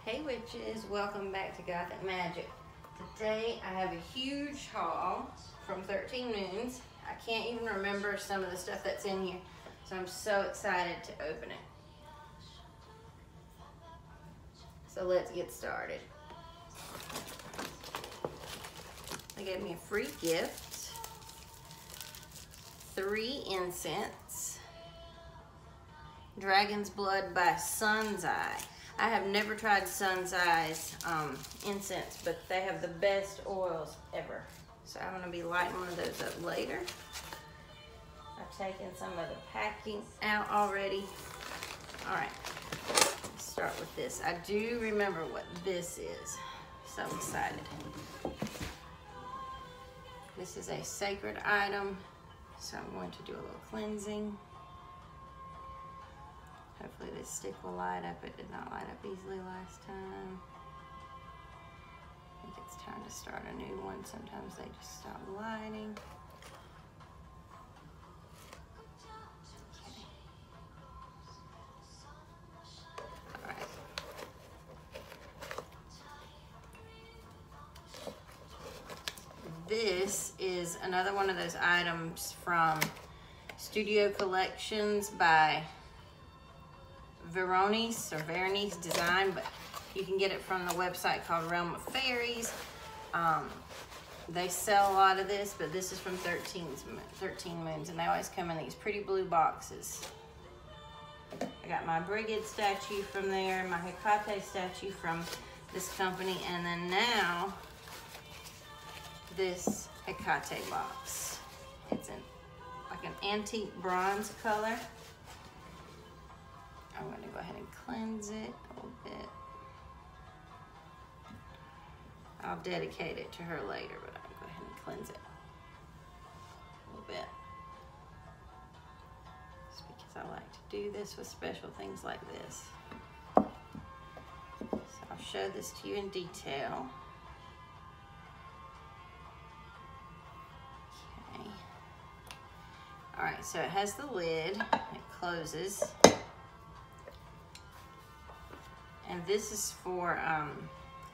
Hey witches, welcome back to Gothic Magic. Today I have a huge haul from 13 Moons. I can't even remember some of the stuff that's in here, so I'm so excited to open it. So let's get started. They gave me a free gift, 3 incense, Dragon's Blood by Sun's Eye. I have never tried Sun's Eye's incense, but they have the best oils ever. So I'm gonna be lighting one of those up later. I've taken some of the packing out already. All right, let's start with this. I do remember what this is, so I'm excited. This is a sacred item, so I'm going to do a little cleansing. Hopefully this stick will light up. It did not light up easily last time. I think it's time to start a new one. Sometimes they just stop lighting. Okay. All right. This is another one of those items from Studio Collections by Veronese Design, but you can get it from the website called Realm of Fairies. They sell a lot of this, but this is from 13 Moons, and they always come in these pretty blue boxes. I got my Brigid statue from there, my Hecate statue from this company, and then now this Hecate box. It's like an antique bronze color. I'm going to go ahead and cleanse it a little bit. I'll dedicate it to her later, but I'll go ahead and cleanse it a little bit. Just because I like to do this with special things like this. So I'll show this to you in detail. Okay. All right, so it has the lid. It closes. And this is for,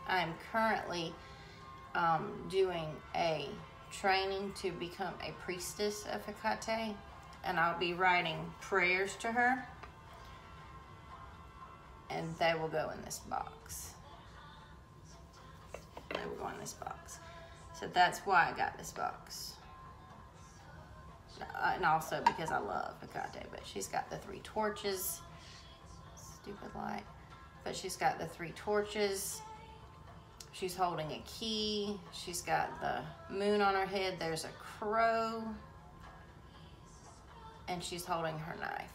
I'm currently doing a training to become a priestess of Hecate, and I'll be writing prayers to her, and they will go in this box. They will go in this box. So that's why I got this box. And also because I love Hecate, but she's got the 3 torches. Stupid light. But she's got the 3 torches. She's holding a key. She's got the moon on her head. There's a crow. And she's holding her knife.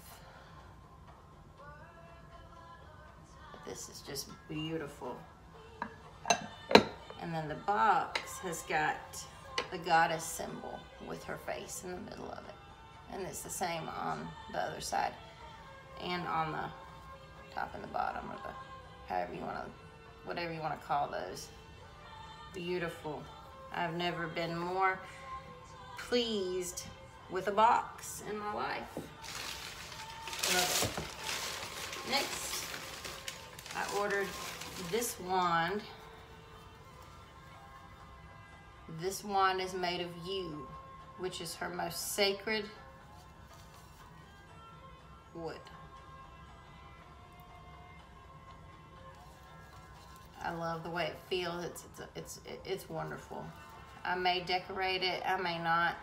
But this is just beautiful. And then the box has got the goddess symbol with her face in the middle of it. And it's the same on the other side and on the top and the bottom, or the however you want to, whatever you want to call those. Beautiful. I've never been more pleased with a box in my life. Love it. Next, I ordered this wand. This wand is made of yew, which is her most sacred wood. I love the way it feels. It's wonderful. I may decorate it, I may not.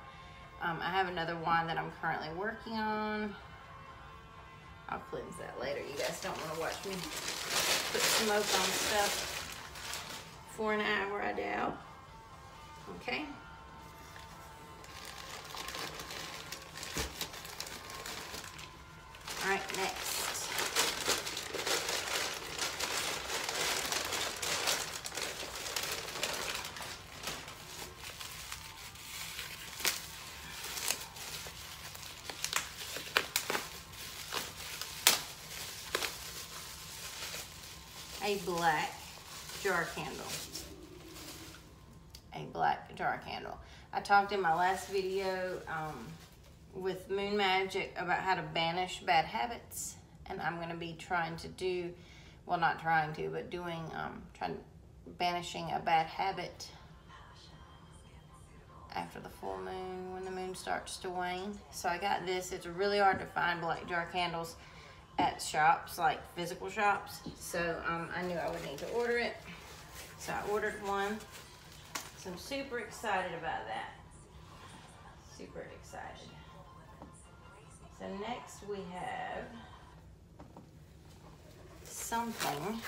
I have another wand that I'm currently working on. I'll cleanse that later. You guys don't want to watch me put smoke on stuff for an hour, I doubt. Okay. All right, next. A black jar candle. A black jar candle. I talked in my last video with Moon Magic about how to banish bad habits, and I'm going to be trying to do well, not trying to, but doing, banishing a bad habit after the full moon, when the moon starts to wane. So I got this. It's really hard to find black jar candles at shops, like physical shops. So I knew I would need to order it. So I ordered one. So I'm super excited about that. Super excited. So next we have something.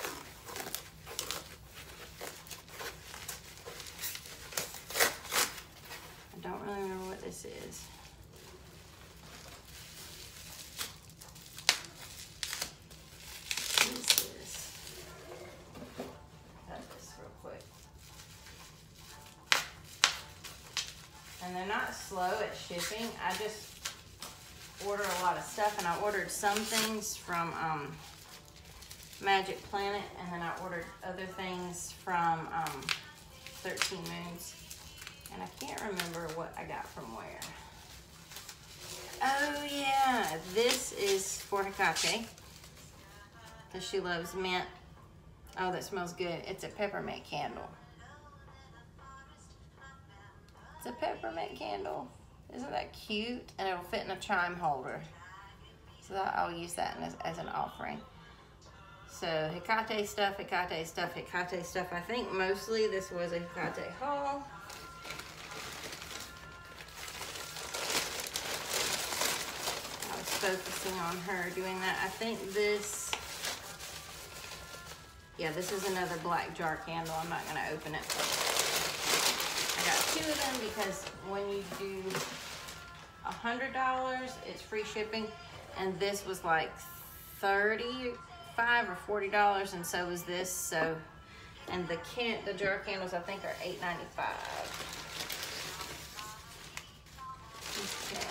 I don't really remember what this is. What is this? Cut this real quick. And they're not slow at shipping. I just order a lot of stuff, and I ordered some things from Magic Planet, and then I ordered other things from 13 Moons. And I can't remember what I got from where. Oh yeah, this is for Hecate, because she loves mint. Oh, that smells good. It's a peppermint candle. It's a peppermint candle. Isn't that cute? And it'll fit in a chime holder. So I'll use that as an offering. So Hecate stuff, Hecate stuff, Hecate stuff. I think mostly this was a Hecate haul. Focusing on her doing that. I think this, yeah, this is another black jar candle. I'm not going to open it. I got 2 of them because when you do $100, it's free shipping, and this was like $35 or $40, and so was this. So, and the jar candles I think are $8.95. Okay.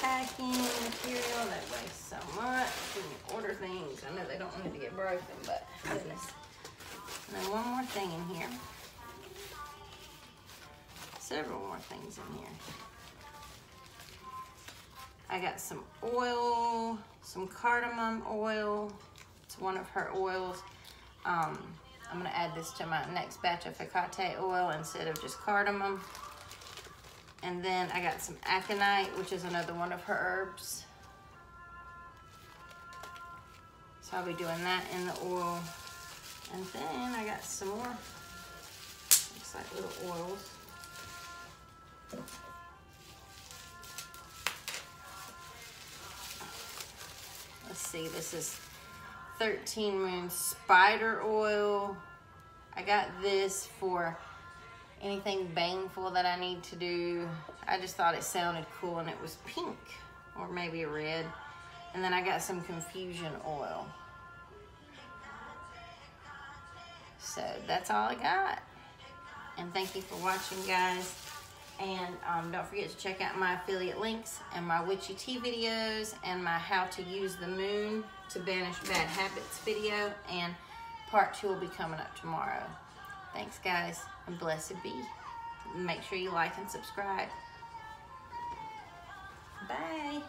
Packing material that weighs so much when you order things. I know they don't want it to get broken, but goodness. And then one more thing in here. Several more things in here. I got some oil, some cardamom oil. It's one of her oils. I'm gonna add this to my next batch of Hecate oil instead of just cardamom. And then I got some aconite, which is another one of her herbs. So I'll be doing that in the oil. And then I got some more, looks like little oils. Let's see, this is 13 Moon Spider Oil. I got this for anything baneful that I need to do. I just thought it sounded cool, and it was pink or maybe a red. And then I got some Confusion oil. So that's all I got. And thank you for watching, guys. And don't forget to check out my affiliate links and my witchy tea videos and my how to use the moon to banish bad habits video. And part 2 will be coming up tomorrow. Thanks, guys, and blessed be. Make sure you like and subscribe. Bye.